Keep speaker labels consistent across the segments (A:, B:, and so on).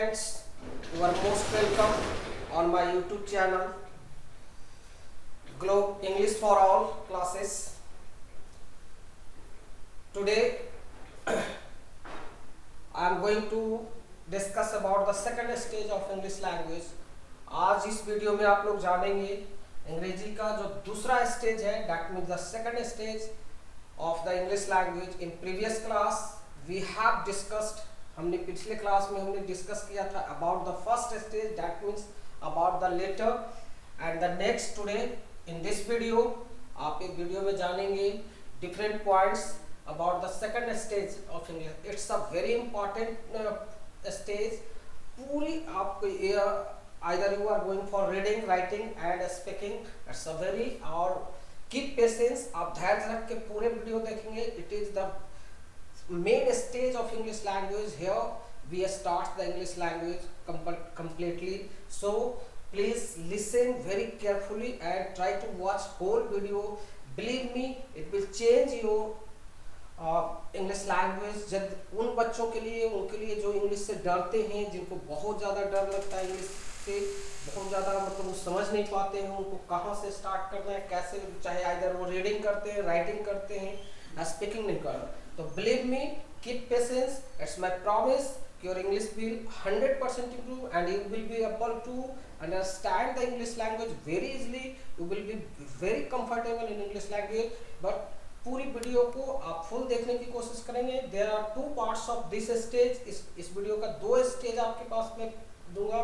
A: friends, you are most welcome on my YouTube channel Globe English for All classes. Today I am going to discuss about the second stage of English language. आज इस video में आप लोग जानेंगे अंग्रेजी का जो दूसरा स्टेज है, that means the second stage of the English language. In previous class we have discussed, हमने पिछले क्लास में हमने डिस्कस किया था about the first stage, that means about the letter, and the next today in this video आप एक video में जानेंगे different points about the second stage of English. It's a very important stage. पूरी आपको either you are going for reading, writing and speaking. It's a very और keep patience. आप धैर्य रख के पूरे वीडियो देखेंगे. It is the main stage of English language. Here we start the English language completely. So please listen very carefully and try to watch whole video. Believe me, it will change your English language. जब उन बच्चों के लिए, उनके लिए जो English से डरते हैं, जिनको बहुत ज़्यादा डर लगता है इंग्लिश से, बहुत ज़्यादा मतलब वो समझ नहीं पाते हैं उनको कहाँ से स्टार्ट करना है, कैसे, चाहे आइदर वो रीडिंग करते हैं, राइटिंग करते हैं, स्पीकिंग नहीं कर रहे. तो believe me, keep patience. It's my promise your English will 100% improve and you will be able to understand the English language very easily. You will be very comfortable in English language. But पूरी video को आप full देखने की कोशिश करेंगे. There are two parts of this stage. इस video का दो स्टेज आपके पास में दूंगा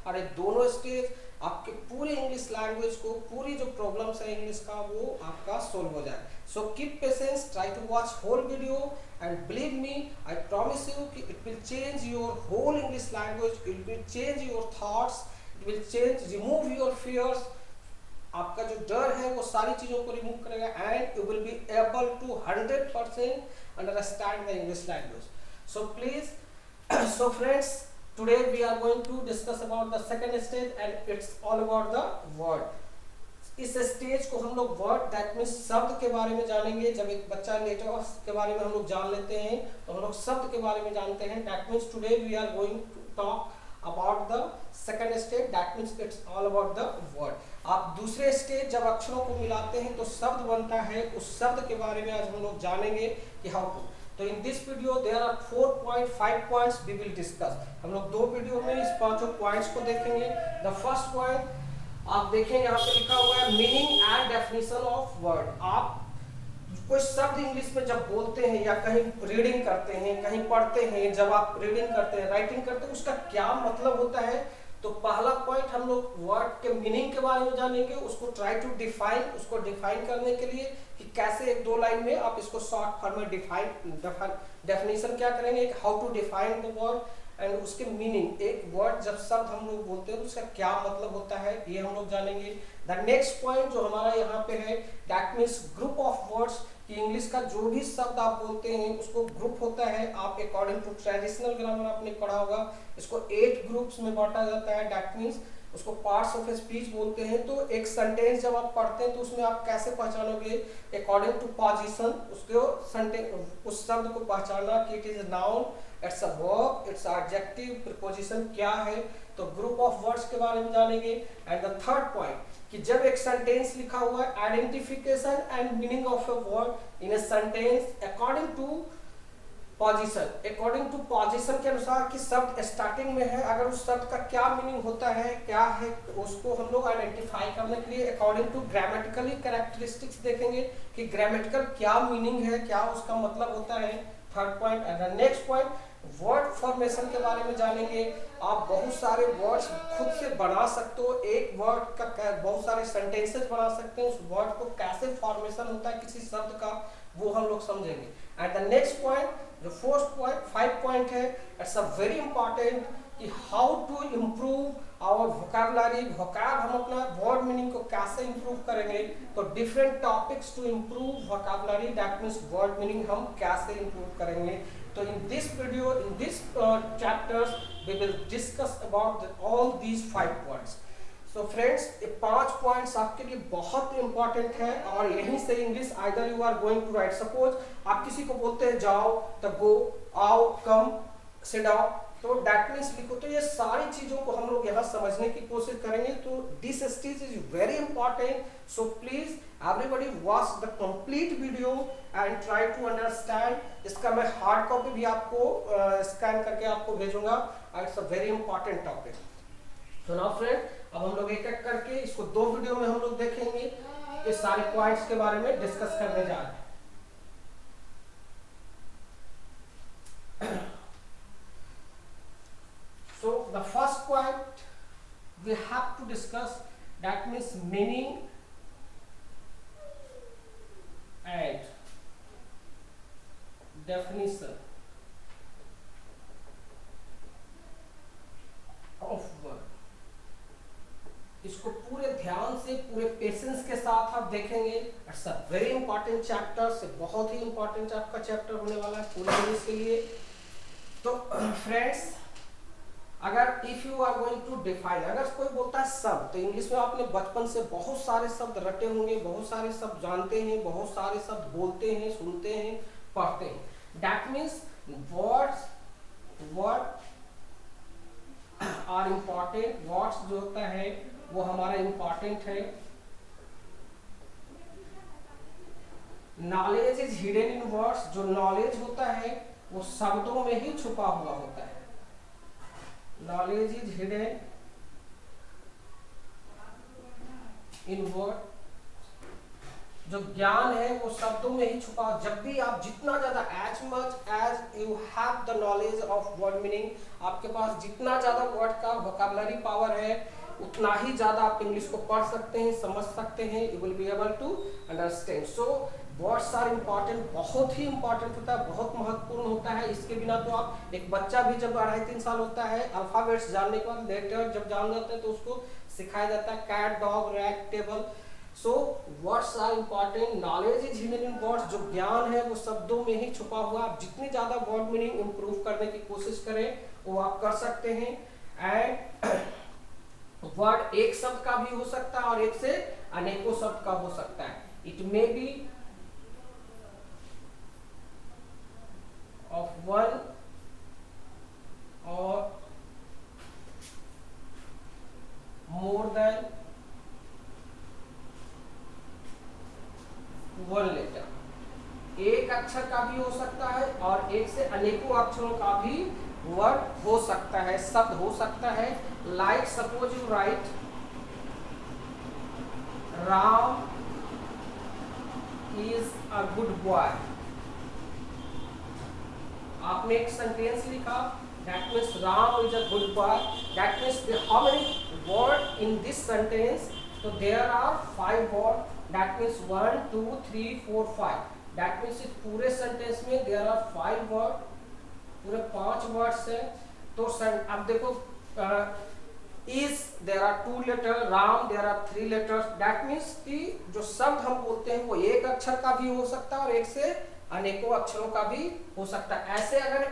A: और ये दोनों स्टेज आपके पूरे इंग्लिश लैंग्वेज को, पूरी जो प्रॉब्लम्स है इंग्लिश का, वो आपका सोल्व हो जाए. So keep patience, try to watch whole video and believe me, I promise you कि it will change your whole English language. It will change your thoughts, it will change, remove your fears. आपका जो डर है वो सारी चीज़ों को remove करेगा and you will be able to 100% understand the English language. So please, so friends, today we are going to discuss about the second stage and it's all about the word. इस stage को हम लोग word, that means शब्द के बारे में जानेंगे. जब एक बच्चा लेटर्स के बारे में हम लोग जान लेते हैं तो हम लोग शब्द के बारे में जानते हैं. That means today we are going to talk about the second stage, that means it's all about the word. आप दूसरे स्टेज जब अक्षरों को मिलाते हैं तो शब्द बनता है. उस शब्द के बारे में आज हम लोग जानेंगे कि हाउ टू. तो in this video there are 4.5 points we will discuss. हम लोग दो वीडियो में इस पांचों पॉइंट्स को देखेंगे. द फर्स्ट पॉइंट आप देखें, यहाँ पे लिखा हुआ है meaning and definition of word. आप कोई शब्द इंग्लिश में जब बोलते हैं या कहीं रीडिंग करते हैं, कहीं पढ़ते हैं, जब आप रीडिंग करते हैं, राइटिंग करते हैं, उसका क्या मतलब होता है. तो पहला पॉइंट हम लोग वर्ड के मीनिंग के बारे में जानेंगे. उसको ट्राई टू डिफाइन, उसको डिफाइन करने के लिए कि कैसे एक दो लाइन में आप इसको शॉर्ट फॉर्म में डेफिनेशन क्या करेंगे, how to define the word and उसके मीनिंग. एक वर्ड जब शब्द हम लोग बोलते हैं तो उसका क्या मतलब होता है, ये हम लोग जानेंगे. द नेक्स्ट पॉइंट जो हमारा यहाँ पे है, that means group of words. कि इंग्लिश का जो भी शब्द आप बोलते हैं उसको ग्रुप होता है. आप अकॉर्डिंग टू ट्रेडिशनल ग्रामर आपने पढ़ा होगा, इसको 8 ग्रुप्स में बांटा जाता है. दैट मीन्स उसको पार्ट्स ऑफ स्पीच बोलते हैं. तो एक सेंटेंस जब आप पढ़ते हैं तो उसमें आप कैसे पहचानोगे, अकॉर्डिंग टू पोजीशन उसको सेंटेंस, उस शब्द को पहचानना कि it is noun, it's a verb, it's adjective, preposition क्या है. तो ग्रुप ऑफ वर्ड्स के बारे में जानेंगे. एंड द थर्ड पॉइंट कि जब एक सेंटेंस लिखा हुआ है, identification and meaning of a word in a sentence according to position. According to position के अनुसार कि शब्द स्टार्टिंग में है, अगर उस शब्द का क्या मीनिंग होता है, क्या है, उसको हम लोग आइडेंटिफाई करने के लिए अकॉर्डिंग टू ग्रामेटिकली कैरेक्टरिस्टिक्स देखेंगे कि ग्रामेटिकल क्या मीनिंग है, क्या उसका मतलब होता है. Third point. And next point word formation के बारे में जानेंगे. आप बहुत सारे वर्ड्स खुद से बना सकते हो. एक वर्ड का बहुत सारे सेंटेंसेस बना सकते हैं. उस वर्ड को कैसे फॉर्मेशन होता है किसी शब्द का, वो हम लोग समझेंगे. एंड द नेक्स्ट पॉइंट जो फोर्थ पॉइंट 5 पॉइंट है, इट्स अ वेरी इंपॉर्टेंट कि how to improve our vocabulary. Vocab, हम अपना वर्ड मीनिंग को कैसे इम्प्रूव करेंगे. तो different topics to improve vocabulary, that means word meaning हम कैसे इम्प्रूव करेंगे. तो in this video, in this chapters, we will discuss about all these 5 points. So friends, ये 5 points आपके लिए बहुत important है और यहीं से English either you are going to write. Suppose आप किसी को बोलते हैं जाओ, तो go, आओ, come, sit down. तो दैट मीन्स लिखो। तो ये सारी चीजों को हम लोग यहाँ समझने की कोशिश करेंगे। तो this stage is very important, so please everybody watch the complete video and try to understand. इसका मैं हार्ड कॉपी भी आपको स्कैन करके आपको भेजूंगा। It's a very important topic. तो नाउ फ्रेंड, अब हम लोग एक एक करके इसको 2 वीडियो में हम लोग देखेंगे। इस सारे पॉइंट्स के बारे में डिस्कस करने जा रहे हैं। So the first point we have to discuss, that means meaning and definition of word। इसको पूरे ध्यान से, पूरे पेशेंस के साथ आप देखेंगे। It's a very important chapter, से बहुत ही इंपॉर्टेंट आपका चैप्टर होने वाला है पूरे इंग्लिश के लिए। तो फ्रेंड्स, अगर if you are going to define, अगर कोई बोलता है शब्द, तो इंग्लिश में आपने बचपन से बहुत सारे शब्द रटे होंगे, बहुत सारे शब्द जानते हैं, बहुत सारे शब्द बोलते हैं, सुनते हैं, पढ़ते हैं। That means word are important. Words जो होता है वो हमारा इम्पॉर्टेंट है। Knowledge is hidden in words. जो नॉलेज होता है वो शब्दों में ही छुपा हुआ होता है। Knowledge is hidden in word. जो ज्ञान है वो शब्दों में ही छुपा। जब भी आप जितना ज्यादा, as much as you have the knowledge of word meaning, आपके पास जितना ज्यादा वर्ड का वोकैबुलरी पावर है, उतना ही ज्यादा आप इंग्लिश को पढ़ सकते हैं, समझ सकते हैं। You will be able to understand. So words are important, बहुत ही इम्पॉर्टेंट होता है, बहुत महत्वपूर्ण होता है। इसके बिना तो आप, एक बच्चा भी जब 2.5-3 साल होता है, अल्फाबेट्स जानने के बाद, लेटर जब जान जाते हैं तो उसको सिखाया जाता है cat, dog, rat, table. So words are important. Knowledge is hidden in words. जो ज्ञान है वो शब्दों में ही छुपा हुआ। आप जितनी ज्यादा वर्ड मीनिंग इंप्रूव करने की कोशिश करें वो आप कर सकते हैं। एंड वर्ड एक शब्द का भी हो सकता है और एक से अनेकों शब्द का हो सकता है। It may B of one or more than one letter। एक अक्षर का भी हो सकता है और एक से अनेकों अक्षरों का भी वर्ड हो सकता है, शब्द हो सकता है। Like suppose you write Ram is a good boy. आपने एक सेंटेंस लिखा, that means Ram is a good boy. That means how many word in this sentence? तो there are 5 word. That means 1 2 3 4 5। That means इस पूरे सेंटेंस में there are 5 word, पूरे 5 words है। तो अब देखो, is there are 2 letter, Ram there are 3 letters. That means कि जो शब्द हम बोलते हैं वो एक अक्षर का भी हो सकता है और एक से अनेकों अक्षरों का भी हो सकता है। ऐसे अगर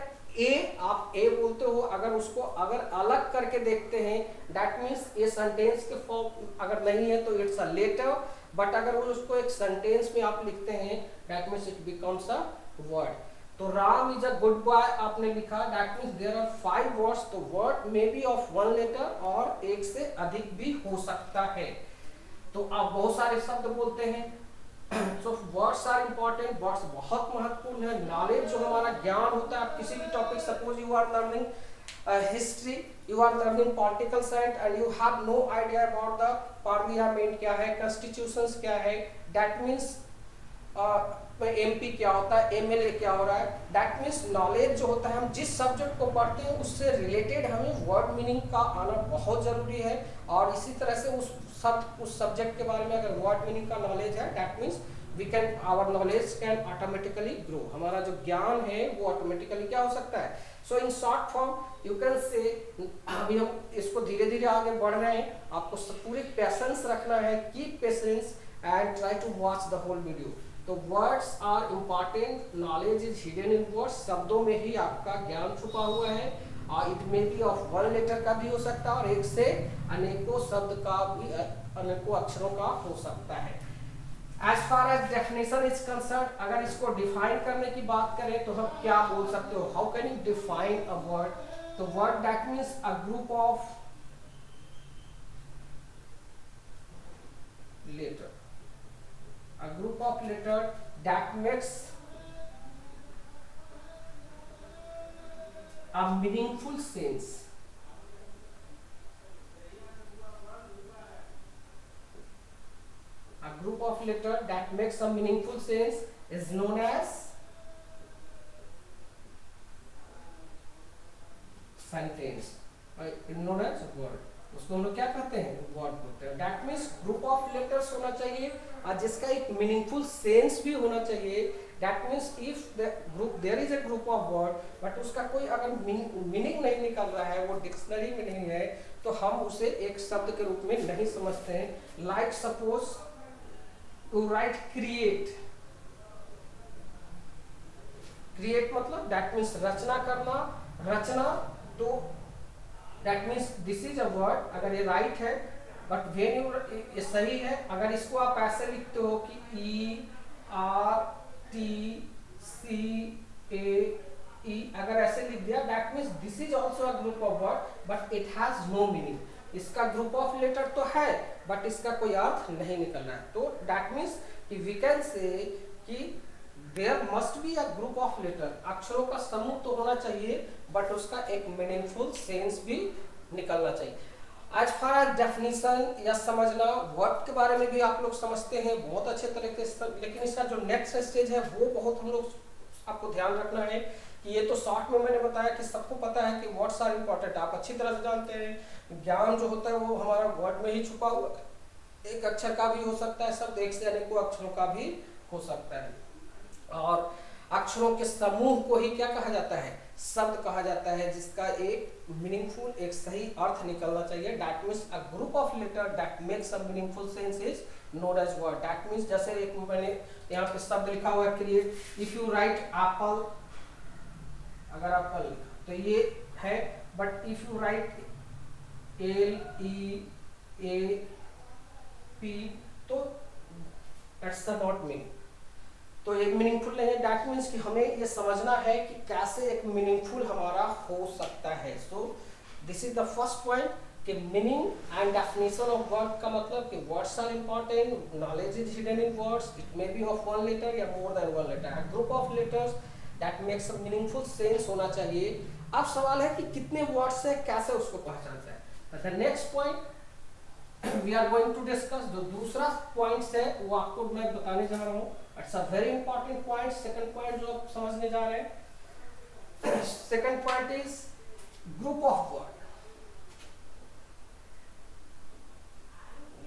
A: आप ए बोलते हो, अगर उसको अगर अलग करके देखते हैं, दैट मीन्स ए सेंटेंस के फॉर्म अगर नहीं है तो इट्स अ लेटर। बट अगर उसको एक सेंटेंस में आप लिखते हैं, that means it becomes a word. तो Ram is a good boy आपने लिखा, that means there are 5 words. तो word may be of 1 letter और एक से अधिक भी हो सकता है। तो आप बहुत सारे शब्द बोलते हैं। So words are important, words बहुत महत्वपूर्ण है। नॉलेज जो हमारा ज्ञान होता है, आप किसी भी topic, suppose you are learning history, you are learning political science and you have no idea about the parliament क्या है, कॉन्स्टिट्यूशंस क्या है, दैट मीन्स एमपी क्या होता है, एमएलए क्या हो रहा है। दैट मीन्स नॉलेज जो होता है, हम जिस सब्जेक्ट को पढ़ते हैं उससे रिलेटेड हमें वर्ड मीनिंग का आना बहुत जरूरी है। और इसी तरह से उस सब्जेक्ट के बारे में अगर वर्ड मीनिंग का नॉलेज है, that means we can, our knowledge can automatically grow. हमारा जो ज्ञान है वो ऑटोमेटिकली क्या हो सकता है। So in short form you can say, अभी हम इसको धीरे धीरे आगे बढ़ रहे हैं, आपको पूरी पेशेंस रखना है, keep patience and try to watch the whole video. तो words are important, knowledge is hidden in words. शब्दों में ही आपका ज्ञान छुपा हुआ है। और it may be of 1 letter का भी हो सकता है और एक से अनेकों शब्द का भी, अनेकों अक्षरों का हो सकता है। As far as definition is concern, अगर इसको डिफाइन करने की बात करें तो हम क्या बोल सकते हो, how can you define a word. तो word that means a group of letter, a group of letter that makes a meaningful sense. A group of letter that makes a meaningful sense is known as sentence, known as word. उसको हम लोग क्या कहते हैं, word बोलते हैं. That means group of letters होना चाहिए और जिसका एक मीनिंगफुल सेंस भी होना चाहिए. That means if the group there is a group of word but उसका कोई अगर मीनिंग नहीं निकल रहा है, वो डिक्शनरी में नहीं है, तो हम उसे एक शब्द के रूप में नहीं समझते हैं. Like suppose to write create. Create मतलब दैट मीन्स रचना करना, रचना. तो that means this is a word. अगर ये राइट है बट वेन यू, ये सही है. अगर इसको आप ऐसे लिखते हो कि ERTCAE, अगर ऐसे लिख दिया that means this is also a group of word but it has no meaning. इसका ग्रुप ऑफ लेटर तो है बट इसका कोई अर्थ नहीं निकल रहा है. तो that means we can say कि there must be a group of letter. अक्षरों का समूह तो होना चाहिए बट उसका एक मीनिंगफुल सेंस भी निकलना चाहिए. आज फार डेफिनेशन या समझना, वर्ड के बारे में भी आप लोग समझते हैं बहुत अच्छे तरीके से, लेकिन इसका जो नेक्स्ट स्टेज है वो बहुत हम लोग आपको ध्यान रखना है कि ये तो शॉर्ट में मैंने बताया कि सबको पता है कि वर्ड्स आर इंपॉर्टेंट, आप अच्छी तरह से जानते हैं. ज्ञान जो होता है वो हमारा वर्ड में ही छुपा हुआ, एक अक्षर का भी हो सकता है, शब्द एक से अनेकों अक्षरों का भी हो सकता है. और अक्षरों के समूह को ही क्या कहा जाता है, शब्द कहा जाता है, जिसका एक मीनिंगफुल, एक सही अर्थ निकलना चाहिए. That means a group of letter that makes a meaningful sense is known as word. That means जैसे एक मैंने यहाँ पे शब्द लिखा हुआ है create. If you write apple, अगर एप्पल लिखा तो ये है, but if you write LEAP तो दैट्स नॉट मीनिंग, तो एक मीनिंगफुल नहीं है. दैट मीन्स कि हमें ये समझना है कि कैसे एक मीनिंगफुल हमारा हो सकता है. So this is the first point कि meaning and definition of word का मतलब कि words are important, knowledge is hidden in words, it may be of one letter या more than one letter. Group of letters that makes a meaningful sense होना चाहिए. अब सवाल है कि कितने वर्ड्स है, कैसे उसको पहचानते हैं. The next point we are going to discuss. जो दूसरा पॉइंट है वो आपको मैं बताने जा रहा हूँ. It's a very important point. Second point जो आप समझने जा रहे हैं, second point is group of word.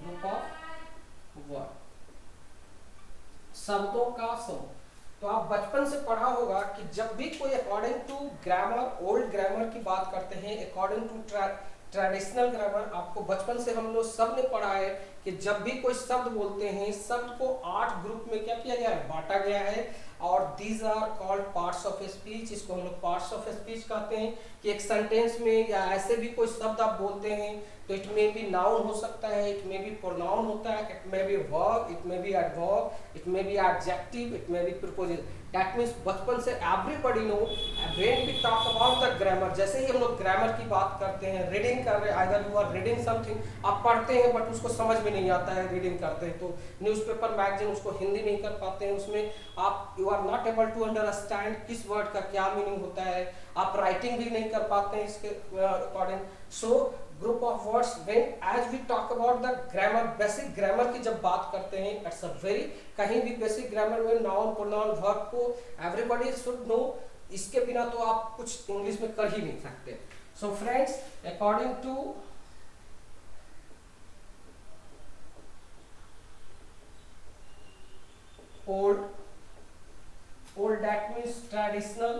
A: Group of word, शब्दों का समूह. तो आप बचपन से पढ़ा होगा कि जब भी कोई according to grammar, old grammar की बात करते हैं, अकॉर्डिंग टू ट्रेडिशनल ग्रामर, आपको बचपन से हम लोग सब ने पढ़ा है कि जब भी कोई शब्द बोलते हैं, शब्द को 8 ग्रुप में क्या किया गया है, बांटा गया है. और these are called parts of speech. इसको हम लोग पार्ट्स ऑफ स्पीच कहते हैं. कि एक सेंटेंस में या ऐसे भी कोई शब्द आप बोलते हैं तो इट मे बी नाउन हो सकता है, इट मे बी प्रोनाउन होता है, it may be verb, it may be adverb, it may be adjective, it may be preposition. That means बचपन से everybody know when we talk about the grammar, जैसे ही हम लोग ग्रामर की बात करते हैं, रीडिंग कर रहे हैं, either you are reading something, आप पढ़ते हैं बट उसको समझ में नहीं आता है, रीडिंग करते हैं तो न्यूज़पेपर मैगजीन उसको हिंदी नहीं कर पाते हैं, उसमें आप you are not able to understand किस वर्ड का क्या मीनिंग होता है, आप राइटिंग भी नहीं कर पाते हैं इसके according. So group of words when as we talk about the grammar, basic grammar की जब बात करते हैं, इट्स अ वेरी, कहीं भी बेसिक ग्रामर में नाउन, प्रोनाउन, वर्ब को एवरीबॉडी शुड नो. इसके बिना तो आप कुछ इंग्लिश में कर ही नहीं सकते. So friends, according to old that means traditional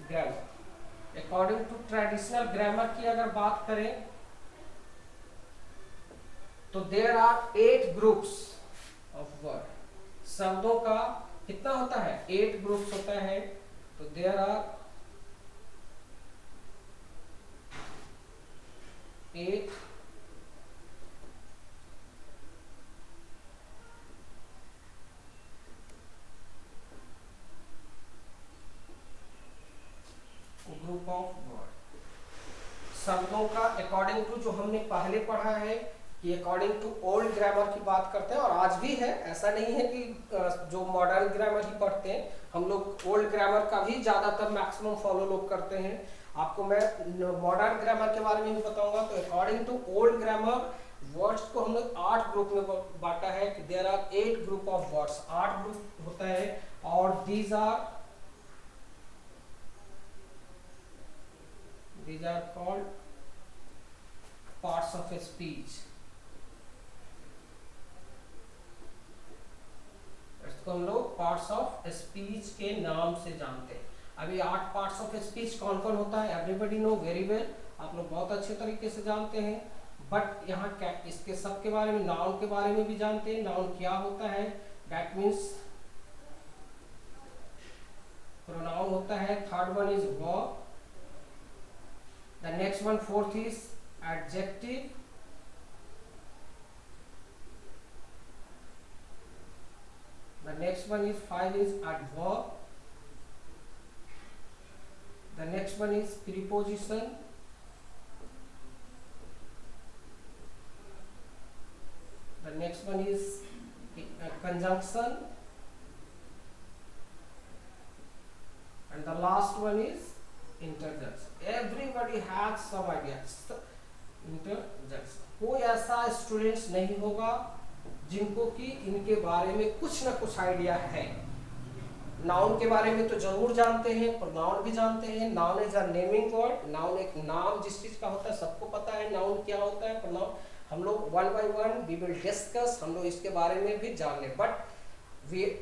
A: grammar. According to traditional grammar की अगर बात करें तो there are 8 groups of word. शब्दों का कितना होता है, 8 ग्रुप्स होता है. तो there are 8 groups according to जो हमने पहले पढ़ा है कि अकॉर्डिंग टू ओल्ड ग्रामर की बात करते हैं, और आज भी है, ऐसा नहीं है कि जो मॉडर्न ग्रामर ही पढ़ते हैं, हम लोग ओल्ड ग्रामर का भी ज़्यादातर मैक्सिमम फॉलो लोग करते हैं। आपको मैं मॉडर्न ग्रामर के बारे में भी बताऊंगा। तो according to old grammar words को हम लोग 8 ग्रुप में बांटा है कि there are 8 group of words, 8 group होता है, और these are called parts of a speech। इसको हम लोग पार्ट्स ऑफ स्पीच के नाम से जानते हैं। अभी 8 पार्ट्स ऑफ स्पीच कौन कौन होता है, एवरीबडी नो वेरी वेल, आप लोग बहुत अच्छे तरीके से जानते हैं। बट यहाँ क्या इसके सब के बारे में, नाउन के बारे में भी जानते हैं। नाउन क्या होता है, दैट मीन्स प्रोनाउन होता है। Third one is verb, the next one fourth is adjective, the next one is 5 is adverb, the next one is preposition, the next one is conjunction, and the last one is interjection। everybody has some ideas। interjection कोई ऐसा students नहीं होगा जिनको कि इनके बारे में कुछ ना कुछ आइडिया है। नाउन के बारे में तो जरूर जानते हैं, प्रोनाउन भी जानते हैं। Noun is a naming word, noun एक नाम जिस चीज का होता है, सबको पता है नाउन क्या होता है। प्रोनाउन हम लोग one by one we will discuss, हम लोग इसके बारे में भी जान लें। But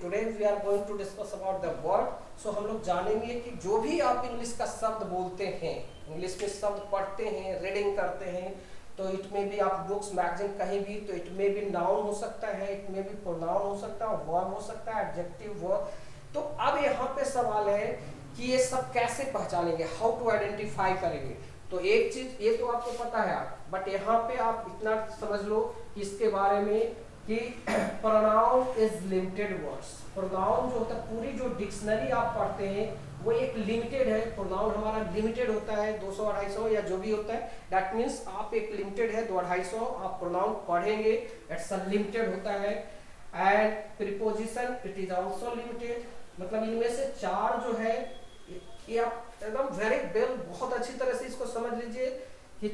A: today we are going to discuss about the word. So हम लोग जानेंगे कि जो भी आप इंग्लिश का शब्द बोलते हैं, इंग्लिश में शब्द पढ़ते हैं, रीडिंग करते हैं, तो इट में भी आप बुक्स मैगजीन कहीं भी, तो इट में भी नाउन हो सकता है, इट में भी प्रोनाउन हो सकता है, वर्ब हो सकता है, एडजेक्टिव, वर्ब। तो अब यहाँ पे सवाल है कि ये सब कैसे पहचानेंगे, हाउ टू आइडेंटिफाई करेंगे। तो एक चीज ये तो आपको पता है आप, बट यहाँ पे आप इतना समझ लो कि इसके बारे में कि pronoun is limited words. Pronoun जो होता है, पूरी जो डिक्शनरी आप पढ़ते हैं वो एक लिमिटेड है। प्रोनाउन हमारा लिमिटेड होता है, 200-250 या जो भी होता है, दैट मीन्स आप एक लिमिटेड है 200-250 आप प्रोनाउन पढ़ेंगे, इट्स अ लिमिटेड होता है। And preposition it is also limited, मतलब इनमें से 4 जो है ये आप एकदम वेरी वेल बहुत अच्छी तरह से इसको समझ लीजिए कि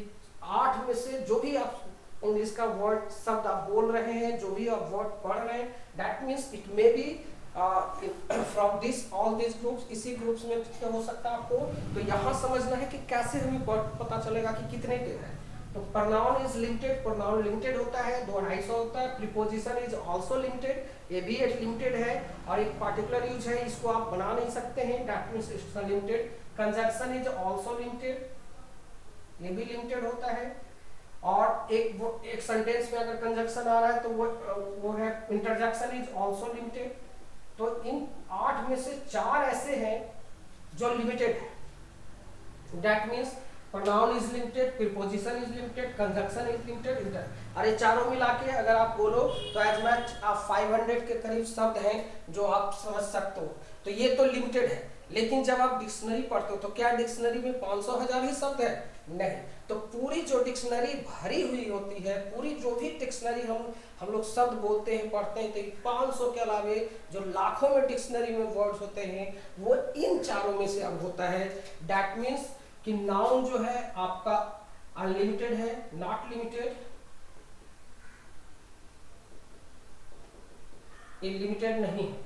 A: 8 में से जो भी आप इंग्लिश का वर्ड शब्द आप बोल रहे हैं, जो भी आप वर्ड पढ़ रहे हैं, that means it may B from this all this groups, इसी ग्रुप्स में हो सकता है आपको। तो यहाँ समझना है कि कैसे हमें पता चलेगा कि कितने के हैं। तो pronoun is limited, pronoun limited होता है, 200-250 होता है। प्रीपोजिशन इज आल्सो लिमिटेड, ये भी एक लिमिटेड है और एक पार्टिकुलर यूज है, इसको आप बना नहीं सकते हैं, that means it's limited. Conjunction is also limited, ये भी लिमिटेड होता है। और एक सेंटेंस में अगर कंजंक्शन आ रहा है तो वो है इंटरजेक्शन इज आल्सो लिमिटेड। तो इन 8 में से 4 ऐसे हैं जो लिमिटेड है, that means pronoun is limited, preposition is limited, conjunction is limited, अरे चारों मिला के अगर आप बोलो तो एज मच आप 500 के करीब शब्द हैं जो आप समझ सकते हो। तो ये तो लिमिटेड है, लेकिन जब आप डिक्शनरी पढ़ते हो तो क्या डिक्शनरी में 500,000 ही शब्द है? नहीं। तो पूरी जो डिक्शनरी भरी हुई होती है, पूरी जो भी डिक्शनरी हम लोग शब्द बोलते हैं, पढ़ते हैं, तो 500 के अलावे जो लाखों में डिक्शनरी में वर्ड्स होते हैं वो इन चारों में से अब होता है। दैट मीन्स कि नाउन जो है आपका अनलिमिटेड है, नॉट लिमिटेड, ये लिमिटेड नहीं है।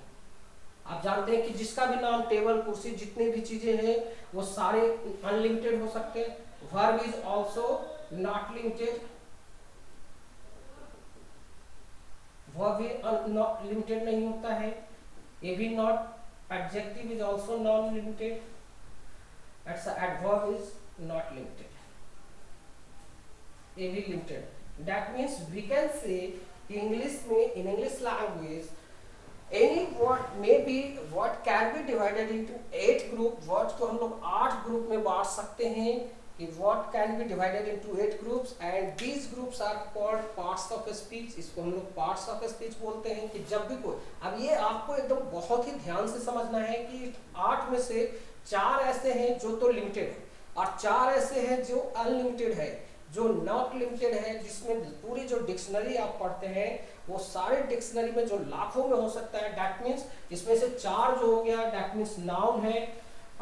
A: आप जानते हैं कि जिसका भी नाम, टेबल, कुर्सी, जितनी भी चीजें हैं वो सारे अनलिमिटेड हो सकते हैं। Verb is also not limited, verb भी नॉट लिमिटेड नहीं होता है, ये भी not. Adjective is also non limited, adverb is not limited, ये भी limited. That means we can say English में, in English language any word may be, word can be divided into 8 group। words को हम लोग 8 group में बांट सकते हैं कि word can be divided into 8 groups and these groups are called parts of speech। इसको हम लोग parts of speech बोलते हैं। कि जब भी कोई, अब ये आपको एकदम बहुत ही ध्यान से समझना है कि 8 में से 4 ऐसे हैं जो तो लिमिटेड है और 4 ऐसे हैं जो अनलिमिटेड है। जो नॉट लिमिटेड है, जिसमें पूरी जो डिक्शनरी आप पढ़ते हैं वो सारे डिक्शनरी में जो लाखों में हो सकता है, दैट मीन्स इसमें से 4 जो हो गया, दैट मीन्स नाउन है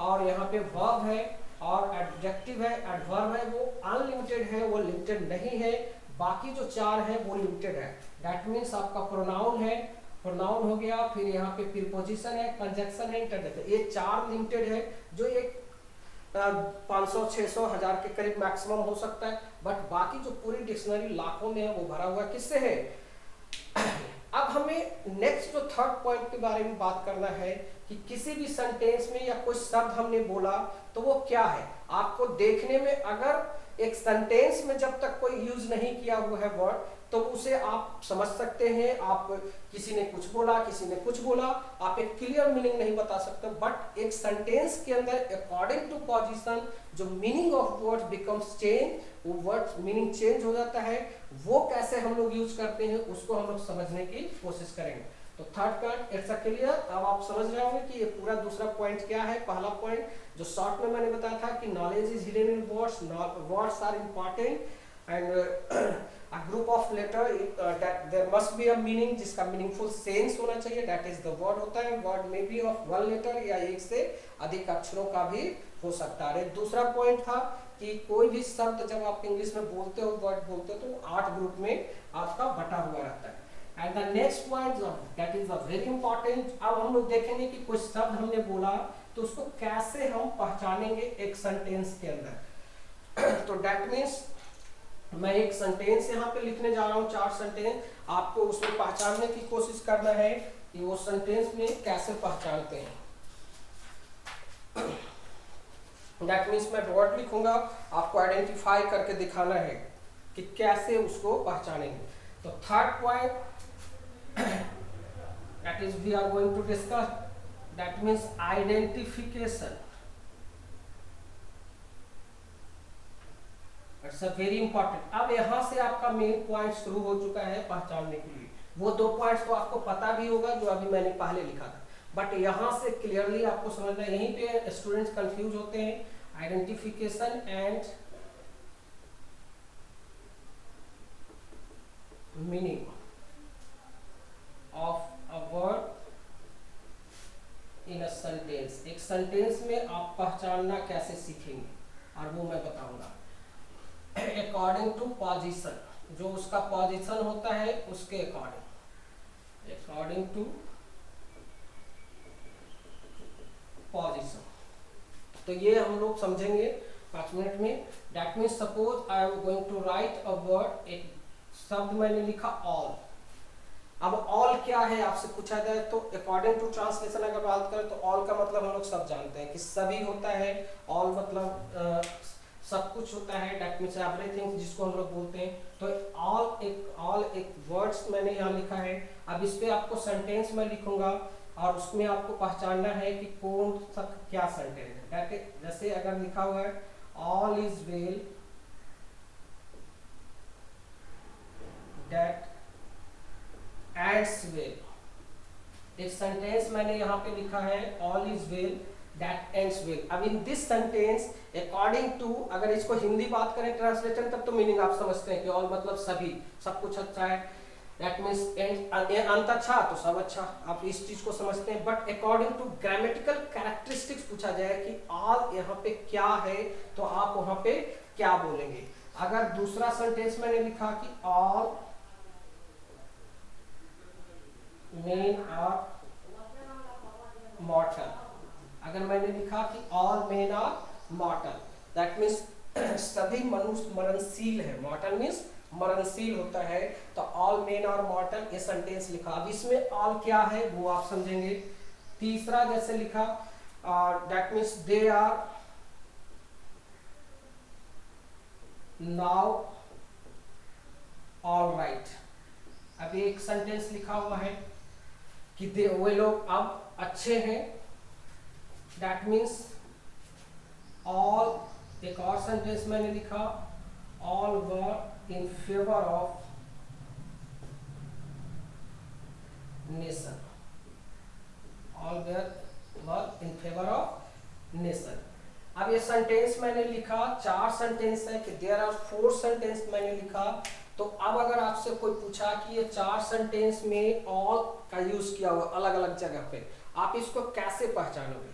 A: और यहाँ पे वर्ब है और एडजेक्टिव है, एडवर्ब है, वो अनलिमिटेड है, वो लिमिटेड नहीं है। बाकी जो 4 है वो लिमिटेड है। दैट मीन्स आपका प्रोनाउन है, प्रोनाउन हो गया, फिर यहाँ पे प्रीपोजिशन है, कंजक्शन है, इंटरजेक्शन, ये 4 लिमिटेड है जो एक 500, 600, 1000 के करीब मैक्सिमम हो सकता है। बट बाकी जो पूरी डिक्शनरी लाखों में है वो भरा हुआ किससे है। अब हमें नेक्स्ट जो थर्ड पॉइंट के बारे में बात करना है कि किसी भी सेंटेंस में या कोई शब्द हमने बोला तो वो क्या है। आपको देखने में अगर एक सेंटेंस में जब तक कोई यूज नहीं किया हुआ है वर्ड तो उसे आप समझ सकते हैं, आप किसी ने कुछ बोला, किसी ने कुछ बोला, आप एक क्लियर मीनिंग नहीं बता सकते। बट एक सेंटेंस के अंदर अकॉर्डिंग टू पोजीशन जो meaning of words becomes change, वो वर्ड्स मीनिंग चेंज हो जाता है। वो कैसे हम लोग यूज करते हैं उसको हम लोग समझने की कोशिश करेंगे। तो थर्ड पॉइंट इट्स क्लियर। अब आप समझ रहे होंगे कि ये पूरा दूसरा पॉइंट क्या है। पहला पॉइंट जो शॉर्ट में मैंने बताया था कि knowledge is hidden in words, words are important and a group of letter that there must be a meaning, जिसका मीनिंगफुल सेंस होना चाहिए, that is the word होता है। word may be of one letter या एक से अधिक अक्षरों का भी हो सकता है। दूसरा पॉइंट था कि कोई भी शब्द जब आप इंग्लिश में बोलते हो, वर्ड बोलते हो, तो 8 ग्रुप में आपका बटा हुआ रहता है। And the next point that is very important. अब हम लोग देखेंगे कि कुछ शब्द हमने बोला तो उसको कैसे हम पहचानेंगे एक सेंटेंस के अंदर। तो दैट मीन्स मैं एक सेंटेंस यहाँ पे लिखने जा रहा हूँ, 4 सेंटेंस, आपको उसमें पहचानने की कोशिश करना है कि वो सेंटेंस में कैसे पहचानते हैं। दैट मीन्स मैं वर्ड लिखूंगा, आपको आइडेंटिफाई करके दिखाना है कि कैसे उसको पहचानेंगे। तो third point that is we are going to discuss, that means identification. It's very important. अब यहाँ से आपका मेन पॉइंट शुरू हो चुका है पहचानने के लिए। वो 2 पॉइंट्स तो आपको पता भी होगा जो अभी मैंने पहले लिखा था, बट यहाँ से क्लियरली आपको समझना है। यहीं पे स्टूडेंट्स कंफ्यूज होते हैं, identification and meaning of a word in a sentence. एक सेंटेंस में आप पहचानना कैसे सीखेंगे और वो मैं बताऊंगा। अकॉर्डिंग टू पोजीशन, जो उसका पोजीशन होता है उसके अकॉर्डिंग, अकॉर्डिंग टू पोजीशन। तो ये हम लोग समझेंगे 5 मिनट में। That means suppose I am going to write a word, एक शब्द मैंने लिखा ऑल। अब ऑल क्या है आपसे पूछा जाए तो अकॉर्डिंग टू ट्रांसलेशन अगर बात करें तो ऑल का मतलब हम लोग सब जानते हैं कि सभी होता है। ऑल मतलब सब कुछ होता है, दैट मीन्स एवरीथिंग जिसको हम लोग बोलते हैं। तो ऑल एक वर्ड्स मैंने यहाँ लिखा है। अब इस पे आपको सेंटेंस में लिखूंगा और उसमें आपको पहचानना है कि कौन सा क्या सेंटेंस है। जैसे अगर लिखा हुआ है all is well that ends well, एक सेंटेंस मैंने यहाँ पे लिखा है all is well that ends well. अब in this sentence according to, अगर इसको हिंदी बात करें ट्रांसलेशन, तब तो मीनिंग आप समझते हैं कि ऑल मतलब सभी, सब कुछ अच्छा है। दैट मीन्स अंत अच्छा तो सब अच्छा, आप इस चीज को समझते हैं। But according to grammatical characteristics पूछा जाए कि ऑल यहाँ पे क्या है तो आप वहां पे क्या बोलेंगे। अगर दूसरा सेंटेंस मैंने लिखा कि ऑल मेन आर मॉर्टल, अगर मैंने लिखा कि all men are mortal, that means सभी मनुष्य मरणशील है। मॉर्टल मीन्स मरणशील होता है। तो ऑल मेन आर मॉर्टल ये सेंटेंस लिखा। अब इसमें ऑल क्या है वो आप समझेंगे। तीसरा जैसे लिखा that means they are now all right. अभी एक सेंटेंस लिखा हुआ है कि वे लोग अब अच्छे हैं, दैट मीन्स ऑल। एक और सेंटेंस मैंने लिखा all were in favour of nation, all were in favour of nation. अब ये सेंटेंस मैंने लिखा, 4 सेंटेंस है कि देयर आर 4 सेंटेंस मैंने लिखा। तो अब अगर आपसे कोई पूछा कि ये 4 सेंटेंस में ऑल का यूज किया हुआ अलग अलग जगह पे, आप इसको कैसे पहचानोगे?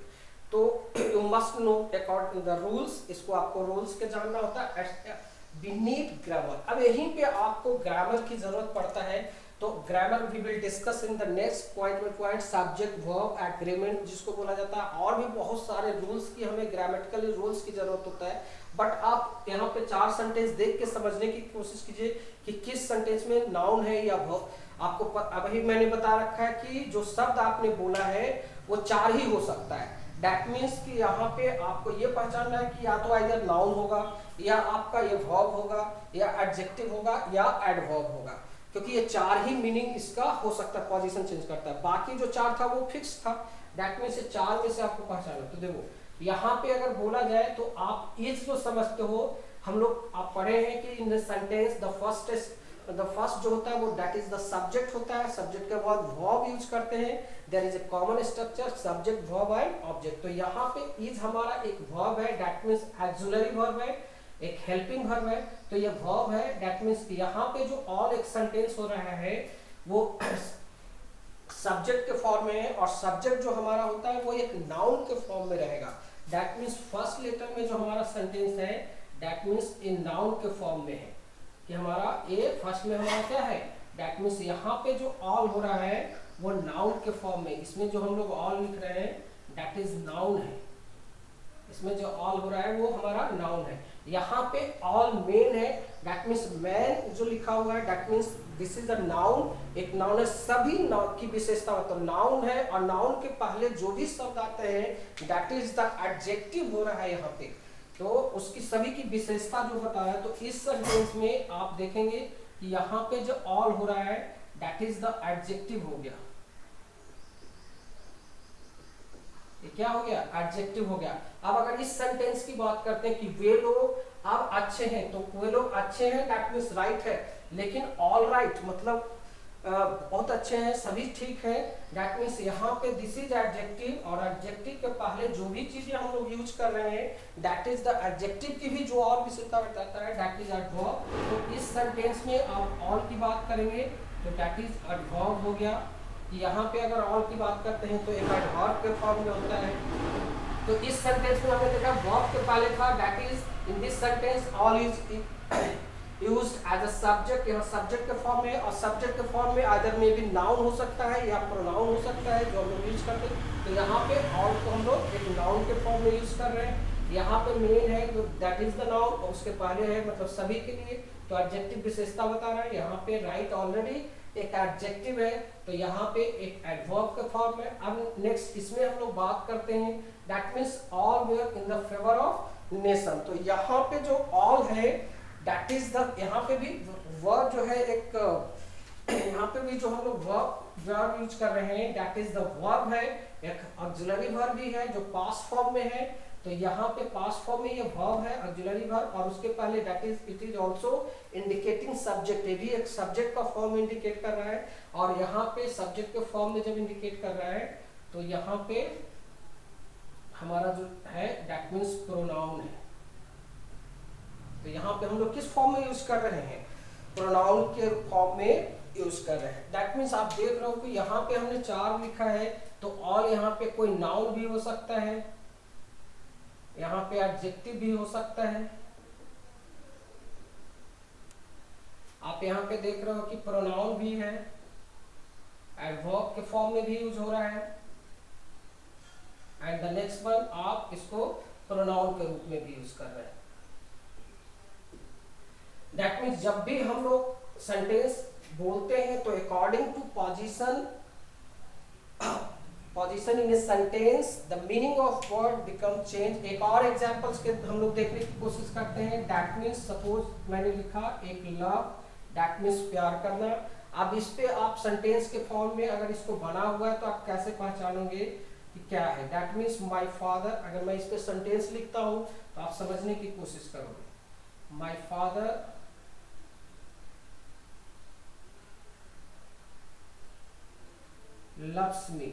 A: तो you must know according the rules, इसको आपको रूल्स के जानना होता है। बीनीथ ग्रामर, अब यहीं पे आपको ग्रामर की जरूरत पड़ता है। तो grammar we will discuss in the next point में पॉइंट सब्जेक्ट वर्ब एग्रीमेंट जिसको बोला जाता है, और भी बहुत सारे रूल्स की हमें ग्रामेटिकली रूल्स की जरूरत होता है। बट आप यहाँ पे 4 सेंटेंस देख के समझने की कोशिश कीजिए कि किस सेंटेंस में नाउन है या वर्ब। आपको अभी मैंने बता रखा है कि जो शब्द आपने बोला है वो 4 ही हो सकता है। दैट मीन्स कि यहाँ पे आपको ये पहचानना है कि या तो आइदर नाउन होगा, या आपका ये वर्ब होगा, या एडजेक्टिव होगा, या एडवर्ब होगा, क्योंकि ये 4 ही मीनिंग इसका हो सकता है, पोजीशन चेंज करता है। बाकी जो 4 था वो फिक्स था। दैट मीन्स 4 में से आपको पहचाना। तो देखो यहाँ पे अगर बोला जाए तो आप इज जो समझते हो, हम लोग आप पढ़े हैं कि in the sentence the first जो होता है वो दैट इज द सब्जेक्ट होता है। सब्जेक्ट के बाद वर्ब यूज करते हैं। There is a common structure subject verb and object. तो यहाँ पे इज हमारा एक वर्ब है, दैट मीन्स ऑक्सिलरी वर्ब है, एक हेल्पिंग वर्ब है। तो ये वर्ब है, दैट मीन्स यहाँ पे जो ऑल एक सेंटेंस हो रहा है वो सब्जेक्ट के फॉर्म में है, और सब्जेक्ट जो हमारा होता है वो एक नाउन के फॉर्म में रहेगा। दैट मीन्स फर्स्ट लेटर में जो हमारा सेंटेंस है दैट मीन्स इन नाउन के फॉर्म में है, कि हमारा ए फर्स्ट में हमारा क्या है, दैट मीन्स यहाँ पे जो ऑल हो रहा है वो नाउन के फॉर्म में। इसमें जो हम लोग ऑल लिख रहे हैं दैट इज नाउन है, इसमें जो ऑल हो रहा है वो हमारा नाउन है। यहाँ पे ऑल मेन है, दैट मीन्स मैन जो लिखा हुआ है that means this is a noun. एक नाउन है, सभी नाउन की विशेषता मतलब नाउन है, और नाउन के पहले जो भी शब्द आते हैं दैट इज द एडजेक्टिव हो रहा है यहाँ पे। तो उसकी सभी की विशेषता जो बताया, तो इस सेंटेंस में आप देखेंगे कि यहाँ पे जो ऑल हो रहा है दैट इज द एडजेक्टिव हो गया। ये क्या हो गया, एडजेक्टिव हो गया। अब अगर इस सेंटेंस की बात करते हैं कि वे लोग अब अच्छे हैं, तो वे लोग अच्छे हैं दैट मीन्स राइट है, लेकिन ऑल राइट मतलब बहुत अच्छे हैं, सभी ठीक है। दैट मीन्स यहाँ पे दिस इज एडजेक्टिव, और एडजेक्टिव के पहले जो भी चीजें हम लोग यूज कर रहे हैं दैट इज द एडजेक्टिव की भी जो और विशेषता बताता है दैट इज एडवर्ब। तो इस सेंटेंस में आप ऑल की बात करेंगे तो दैट इज एडवर्ब हो गया। यहाँ पे अगर ऑल की बात करते हैं तो एक एडवर्ब के फॉर्म में होता है। तो इस सेंटेंस में हमने देखा वर्ब के पहले था that is in this sentence all is used as a subject, यहाँ सब्जेक्ट के फॉर्म में, और सब्जेक्ट के फॉर्म में आइदर में भी नाउन हो सकता है या प्रोनाउन हो सकता है जो हम लोग यूज करते हैं। तो यहाँ पे ऑल को हम लोग एक नाउन के फॉर्म में यूज कर रहे हैं। यहाँ पे मेन है जो दैट इज द नाउन, और उसके पहले है मतलब सभी के लिए, तो एडजेक्टिव विशेषता बता रहा है। यहाँ पे राइट ऑलरेडी एक एडजेक्टिव है, तो यहाँ पे एक एडवर्ब के फॉर्म में। अब नेक्स्ट इसमें हम लोग बात करते हैं that means all were in the favour of nation. तो यहाँ पे जो ऑल है दैट इज द, यहाँ पे भी वर्ब जो है एक, यहाँ पे भी जो हम लोग वर्ब यूज कर रहे हैं दैट इज द वर्ब है, एक ऑक्सिलरी वर्ब भी है जो पास्ट फॉर्म में है। तो यहाँ पे पास्ट फॉर्म में ये वर्ब है ऑक्सिलरी वर्ब, और उसके पहले that is it is also indicating subject, ये भी एक सब्जेक्ट का फॉर्म इंडिकेट कर रहा है। और यहाँ पे सब्जेक्ट के फॉर्म में जब इंडिकेट कर रहा है तो यहाँ पे हमारा जो है दैट मीन्स प्रोनाउन है। तो यहाँ पे हम लोग किस फॉर्म में यूज कर रहे हैं, प्रोनाउन के फॉर्म में यूज कर रहे हैं। दैट मीन्स आप देख रहे हो कि यहाँ पे हमने 4 लिखा है, तो और यहाँ पे कोई नाउन भी हो सकता है, यहाँ पे एडजेक्टिव भी हो सकता है। आप यहाँ पे देख रहे हो कि प्रोनाउन भी है, एडवर्ब के फॉर्म में भी यूज हो रहा है, एंड द नेक्स्ट वन आप इसको प्रोनाउन के रूप में भी यूज कर रहे हैं। दैट मीन्स जब भी हम लोग सेंटेंस बोलते हैं तो according to position in a sentence the meaning of word become change. एक और एग्जांपल्स के हम लोग देखने की कोशिश करते हैं। दैट मीन्स सपोज मैंने लिखा एक लव, दैट मीन्स प्यार करना। अब इस पे आप सेंटेंस के फॉर्म में अगर इसको बना हुआ है तो आप कैसे पहचानोगे कि क्या है। दैट मीन्स माय फादर, अगर मैं इस पे सेंटेंस लिखता हूं तो आप समझने की कोशिश करोगे। माय फादर loves me,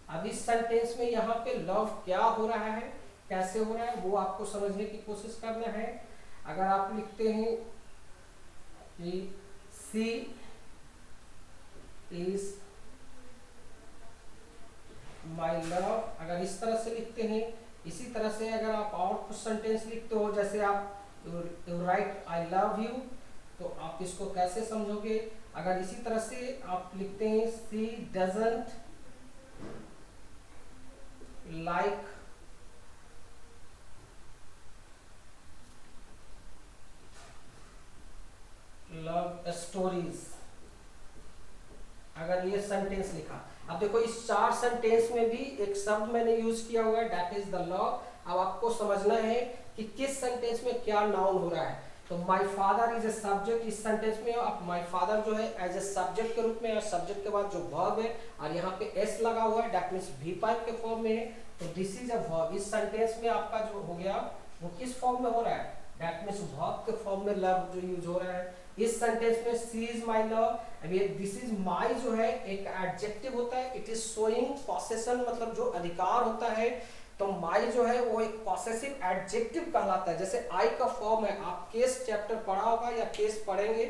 A: अब इस सेंटेंस में यहाँ पे लव क्या हो रहा है, कैसे हो रहा है, वो आपको समझने की कोशिश करना है। अगर आप लिखते हैं कि सी इज माई लव, अगर इस तरह से लिखते हैं, इसी तरह से अगर आप और कुछ सेंटेंस लिखते हो, जैसे आप you right I love you, तो आप इसको कैसे समझोगे? अगर इसी तरह से आप लिखते हैं she doesn't like love stories, अगर ये सेंटेंस लिखा, अब देखो इस चार सेंटेंस में भी एक शब्द मैंने यूज किया हुआ है, दैट इज द लव। अब आपको समझना है कि किस सेंटेंस में क्या नाउन हो रहा है। तो my father is a subject, इस सेंटेंस में आप माय फादर जो है एज ए सब्जेक्ट के रूप में, और सब्जेक्ट के बाद जो वर्ब है और यहाँ पे एस लगा हुआ है, दैट मींस V5 के फॉर्म में है, तो दिस इज अ वर्ब। इस सेंटेंस में आपका जो हो गया वो किस फॉर्म में हो रहा है, दैट मींस वर्ब के फॉर्म में लव जो यूज हो रहा है। इस सेंटेंस में सी इज माई लव, अब ये दिस इज माई जो है एक एडजेक्टिव होता है, इट इज शोइंग पॉसेशन, मतलब जो अधिकार होता है, तो माई जो है वो एक पॉसेसिव एडजेक्टिव कहलाता है। जैसे आई का फॉर्म है, आप केस चैप्टर पढ़ा होगा या केस पढ़ेंगे,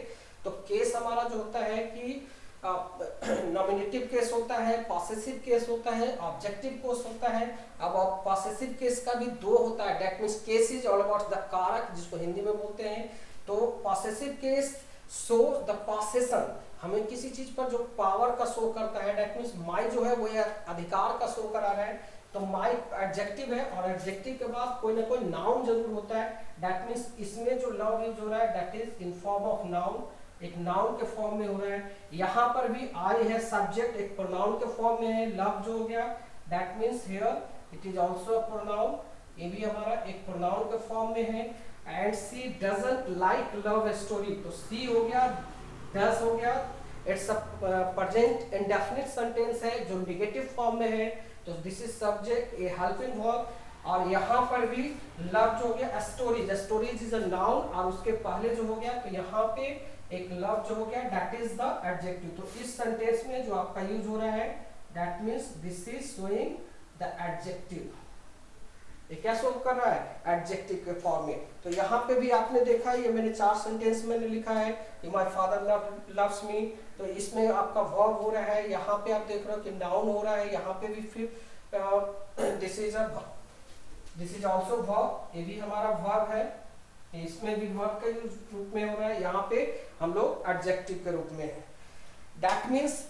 A: तो केस हमारा जो होता है कि नॉमिनेटिव केस होता है, पॉसेसिव केस होता है, ऑब्जेक्टिव केस होता है। अब पॉसेसिव केस का भी दो होता है, that means case is all about the कारक, जिसको हिंदी में बोलते हैं। तो पॉसेसिव केस शो द पॉसेशन, हमें किसी चीज पर जो पावर का शो करता है, दैट मींस माई जो है वो अधिकार का शो करा रहा है, तो माई एडजेक्टिव है, और एडजेक्टिव के बाद कोई ना कोई नाउन जरूर होता है, दैट मींस इसमें जो लव यूज हो रहा है that is in form of noun, एक नाउन के फॉर्म में हो रहा है। यहाँ पर भी आई है सब्जेक्ट, एक प्रोनाउन के फॉर्म में है, लव जो हो गया that means here it is also a pronoun, ये भी हमारा एक प्रोनाउन के फॉर्म में है। And she doesn't like love story, तो सी हो गया, डज हो गया, it's a present indefinite sentence है जो नेगेटिव फॉर्म में है, तो this is subject, a helping verb. और यहाँ पर भी लव जो हो गया stories, stories is a noun, और उसके पहले जो हो गया, तो यहाँ पे एक लव जो हो गया दैट इज द एडजेक्टिव। तो इस सेंटेंस में जो आपका यूज हो रहा है that means this is showing the adjective, ये क्या शो कर रहा है, एडजेक्टिव के फॉर्म में। तो यहाँ पे भी आपने देखा, ये मैंने चार सेंटेंस मैंने लिखा है कि माय फादर लव्स मी, तो इसमें आपका वर्ब हो रहा है, यहाँ पे आप देख रहे हो कि नाउन हो रहा है, यहाँ पे भी फिर दिस इज आल्सो वर्ब, ये भी हमारा वर्ब है, इसमें भी वर्ब के रूप में हो रहा है, यहाँ पे हम लोग एडजेक्टिव के रूप में है। दैट मीन्स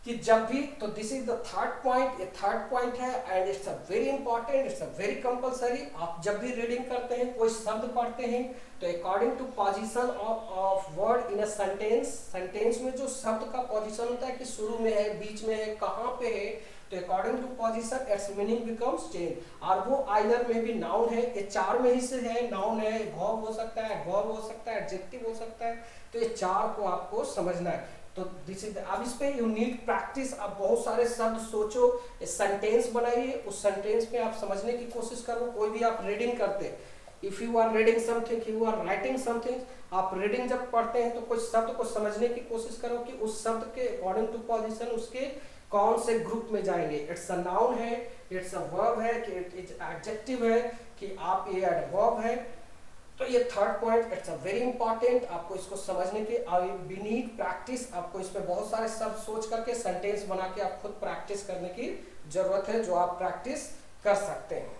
A: कि जब भी, तो this is the third point, ये थर्ड पॉइंट है and it's a very important, it's a very compulsory. आप जब भी रीडिंग करते हैं, कोई शब्द पढ़ते हैं, तो according to position of word in a sentence, sentence में जो शब्द का पोजीशन होता है कि शुरू में है, बीच में है, कहाँ पे है, तो according to position its meaning becomes change. और वो आइदर में भी नाउन है, ये चार में ही से है, नाउन है, वर्ब हो सकता है, वर्ब हो सकता है, एडजेक्टिव हो सकता है, तो ये चार को आपको समझना है। तो दिस इज, अब इस पे यू नीड प्रैक्टिस, आप बहुत सारे शब्द सोचो, सेंटेंस बनाइए, उस सेंटेंस में आप समझने की कोशिश करो। कोई भी आप रीडिंग करते, if you are reading something, you are writing something, आप रीडिंग जब पढ़ते हैं तो कुछ शब्द को समझने की कोशिश करो कि उस शब्द के अकॉर्डिंग टू पोजीशन उसके कौन से ग्रुप में जाएंगे, इट्स अ नाउन है, इट्स अ वर्ब है, कि इट्स एडजेक्टिव है, कि आप ये एडवर्ब है। तो ये third point it's a very important, आपको इसको समझने के वी नीड प्रैक्टिस, आपको इसमें बहुत सारे शब्द सोच करके सेंटेंस बना के आप खुद प्रैक्टिस करने की जरूरत है, जो आप प्रैक्टिस कर सकते हैं।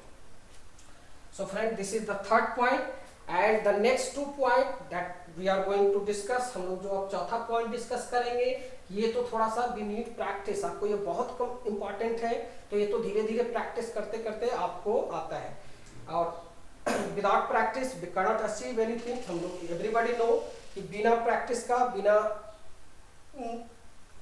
A: So friend, this is the third point and the next two point that we are going to discuss, हम लोग जो अब चौथा पॉइंट डिस्कस करेंगे, ये तो थोड़ा सा वी नीड प्रैक्टिस, आपको ये बहुत इंपॉर्टेंट है, तो ये तो धीरे धीरे प्रैक्टिस करते करते आपको आता है, और without practice we can not achieve anything. हम लोग एवरीबॉडी नो कि बिना प्रैक्टिस का, बिना,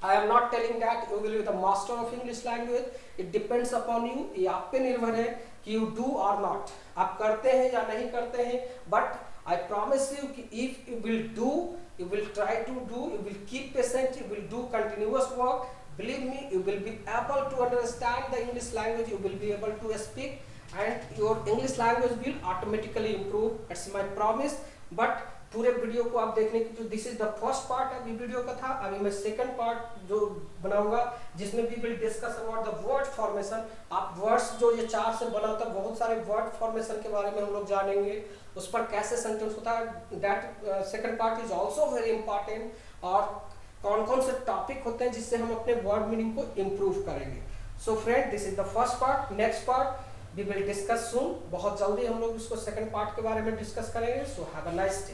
A: I am not telling that you will be the master of English language, it depends upon you, ये आप पे निर्भर है कि यू डू और नॉट, आप करते हैं या नहीं करते हैं, बट आई प्रॉमिस यू कि if you will do, you will try to do, you will keep patient, you will do continuous work, believe me, you will be able to understand the English language, you will be able to speak, and your English language will automatically improve, that's my promise. But पूरे video को आप देखने की, जो this is the first part अभी video का था, अभी मैं सेकंड पार्ट जो बनाऊंगा जिसमें we will discuss about the word formation. आप वर्ड्स जो ये 4 से बना होता है, बहुत सारे वर्ड फॉर्मेशन के बारे में हम लोग जानेंगे, उस पर कैसे सेंटेंस होता है, that second part is also very important. और कौन कौन से टॉपिक होते हैं जिससे हम अपने वर्ड मीनिंग को इम्प्रूव करेंगे। So friend, this is the first part. Next part we will discuss soon, बहुत जल्दी हम लोग इसको सेकंड पार्ट के बारे में डिस्कस करेंगे। So have a nice day.